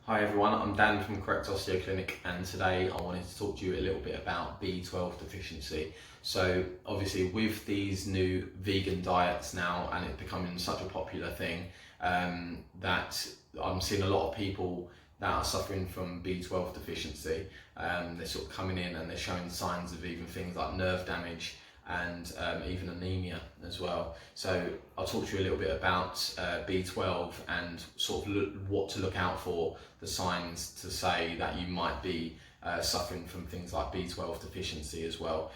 Hi everyone, I'm Dan from Correct Osteo Clinic, and today I wanted to talk to you a little bit about B12 deficiency. So obviously with these new vegan diets now, and it becoming such a popular thing, that I'm seeing a lot of people that are suffering from B12 deficiency. They're sort of coming in and they're showing signs of even things like nerve damage and even anemia as well. So I'll talk to you a little bit about B12 and sort of what to look out for, the signs to say that you might be suffering from things like B12 deficiency as well.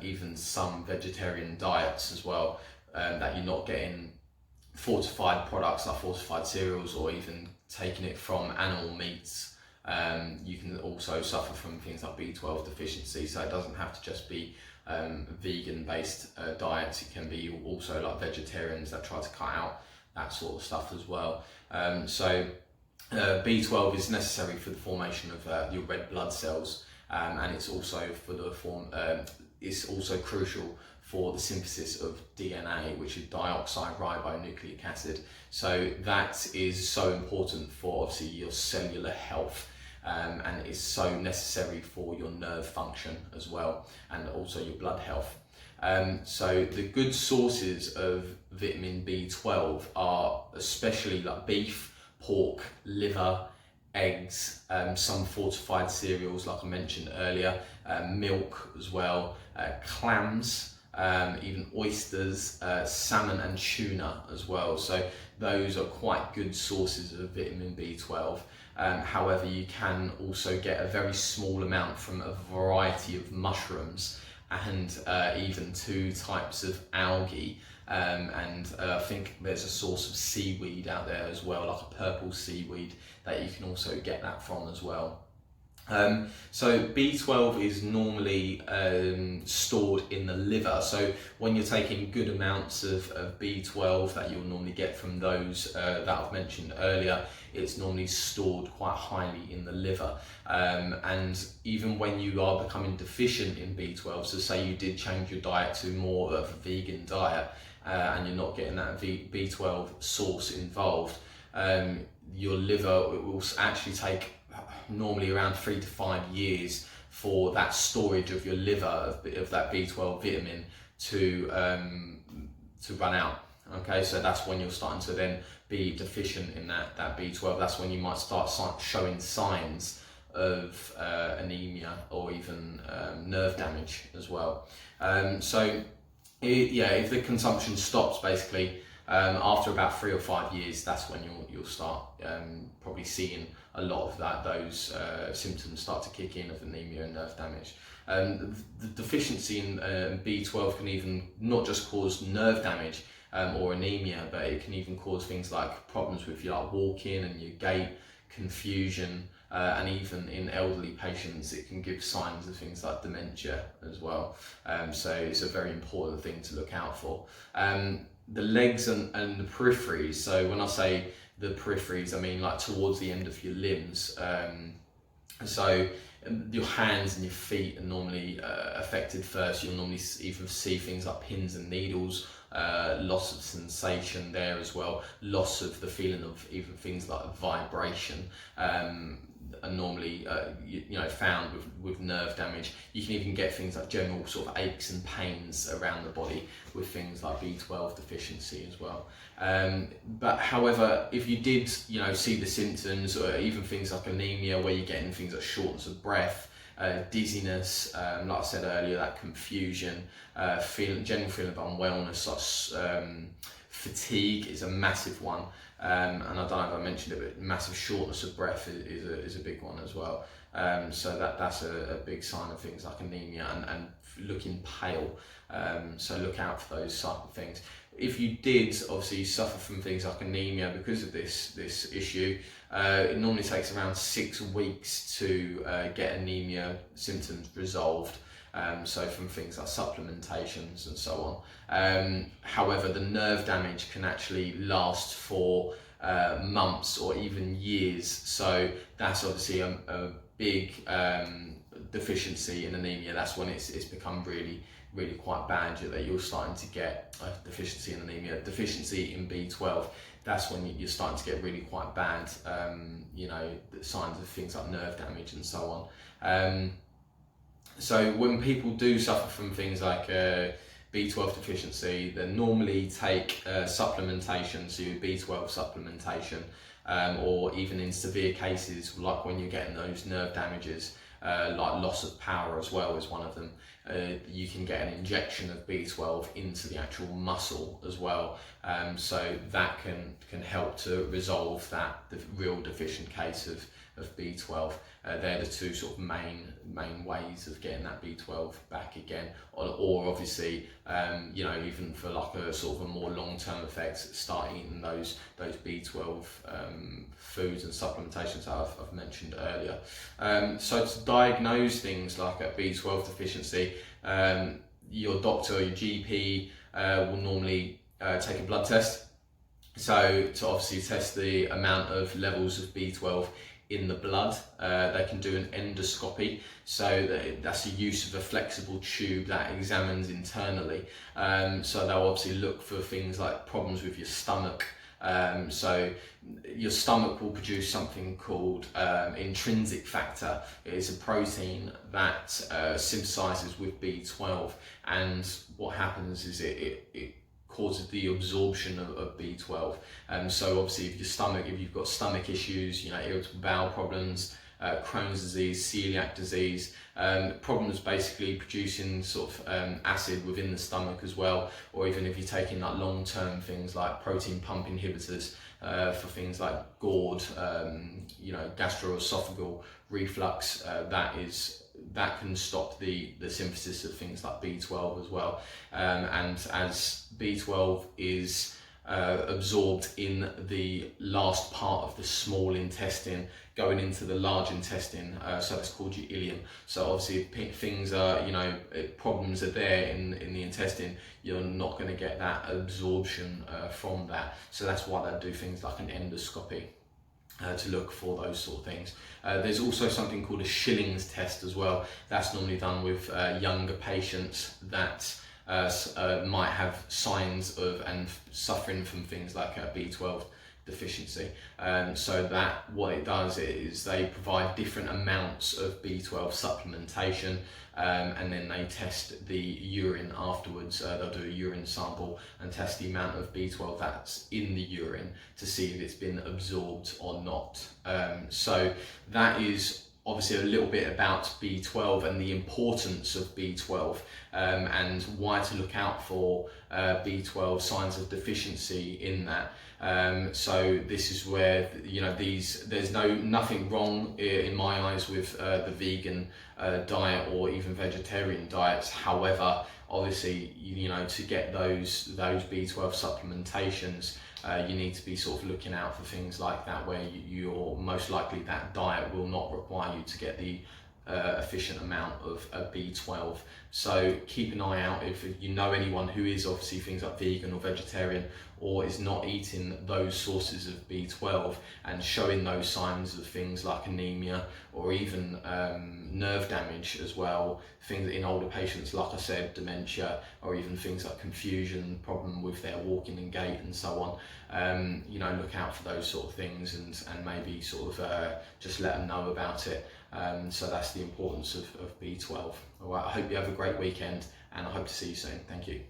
Even some vegetarian diets as well, that you're not getting fortified products like fortified cereals or even taking it from animal meats. You can also suffer from things like B12 deficiency, so it doesn't have to just be vegan based diets. It can be also like vegetarians that try to cut out that sort of stuff as well. B12 is necessary for the formation of your red blood cells, and it's also for the it's also crucial for the synthesis of DNA, which is dioxyribonucleic acid. So that is so important for obviously your cellular health. And it's so necessary for your nerve function as well, and also your blood health. So the good sources of vitamin B12 are especially like beef, pork, liver, eggs, some fortified cereals like I mentioned earlier, milk as well, clams, even oysters, salmon and tuna as well. So those are quite good sources of vitamin B12. However, you can also get a very small amount from a variety of mushrooms and even 2 types of algae. I think there's a source of seaweed out there as well, like a purple seaweed, that you can also get that from as well. So B12 is normally stored in the liver. So when you're taking good amounts of B12 that you'll normally get from those that I've mentioned earlier, it's normally stored quite highly in the liver. And even when you are becoming deficient in B12, so say you did change your diet to more of a vegan diet, and you're not getting that B12 source involved, your liver will actually take normally around 3 to 5 years for that storage of your liver of that B12 vitamin to run out. Okay, so that's when you're starting to then be deficient in that B12. That's when you might start showing signs of anemia or even nerve damage as well. If the consumption stops basically after about 3 or 5 years, that's when you'll start probably seeing a lot of those symptoms start to kick in of anemia and nerve damage. The deficiency in B12 can even not just cause nerve damage or anemia, but it can even cause things like problems with your walking and your gait, confusion, and even in elderly patients it can give signs of things like dementia as well. So it's a very important thing to look out for. The legs and the peripheries, so when I say the peripheries, I mean like towards the end of your limbs. So your hands and your feet are normally affected first. You'll normally even see things like pins and needles, loss of sensation there as well, loss of the feeling of even things like vibration, are normally found with nerve damage. You can even get things like general sort of aches and pains around the body with things like B12 deficiency as well. But however, if you did see the symptoms, or even things like anemia where you're getting things like shortness of breath, dizziness, like I said earlier, that confusion, general feeling of unwellness, like fatigue is a massive one, and I don't know if I mentioned it, but massive shortness of breath is a big one as well. So that's a big sign of things like anemia and looking pale. So look out for those type of things. If you did obviously suffer from things like anemia because of this issue, it normally takes around 6 weeks to get anemia symptoms resolved. So from things like supplementations and so on. However, the nerve damage can actually last for months or even years. So that's obviously a big deficiency in anemia. That's when it's become really quite bad, that you're starting to get a deficiency in anemia, deficiency in B12. that's when you're starting to get really quite bad, you know, signs of things like nerve damage and so on. So when people do suffer from things like B12 deficiency, they normally take supplementation, so B12 supplementation, or even in severe cases, like when you're getting those nerve damages, like loss of power as well is one of them. You can get an injection of B12 into the actual muscle as well, so that can help to resolve the real deficient case of B12. They're the two sort of main ways of getting that B12 back again, or obviously, you know, even for like a sort of a more long-term effect, start eating those B12 foods and supplementations that I've mentioned earlier. So to diagnose things like a B12 deficiency, your doctor or your GP will normally take a blood test. So to obviously test the amount of levels of B12 in the blood, they can do an endoscopy, so that's the use of a flexible tube that examines internally. So they'll obviously look for things like problems with your stomach. So your stomach will produce something called intrinsic factor. It's a protein that synthesizes with B12, and what happens is it causes the absorption of B12. So obviously if you've got stomach issues, you know, irritable bowel problems, Crohn's disease, celiac disease, problems basically producing sort of acid within the stomach as well, or even if you're taking like long-term things like protein pump inhibitors for things like GORD, you know, gastroesophageal reflux, that can stop the synthesis of things like B12 as well. And as B12 is absorbed in the last part of the small intestine going into the large intestine, so that's called your ileum. So obviously if things are, you know, problems are there in the intestine, you're not going to get that absorption from that. So that's why they do things like an endoscopy to look for those sort of things. There's also something called a Schilling's test as well. That's normally done with younger patients that might have signs of and suffering from things like B12 deficiency. So that what it does is they provide different amounts of B12 supplementation, and then they test the urine afterwards. They'll do a urine sample and test the amount of B12 that's in the urine to see if it's been absorbed or not. So that is obviously a little bit about B12 and the importance of B12, and why to look out for B12 signs of deficiency in that. So this is where, you know, there's nothing wrong in my eyes with the vegan diet or even vegetarian diets. However, obviously, you know, to get those B12 supplementations, you need to be sort of looking out for things like that, where you're most likely that diet will not require you to get the efficient amount of B12. So keep an eye out if you know anyone who is obviously things like vegan or vegetarian, or is not eating those sources of B12 and showing those signs of things like anemia or even nerve damage as well, things in older patients, like I said, dementia, or even things like confusion, problem with their walking and gait and so on. You know, look out for those sort of things and maybe sort of just let them know about it. So that's the importance of B12. All right, I hope you have a great weekend, and I hope to see you soon. Thank you.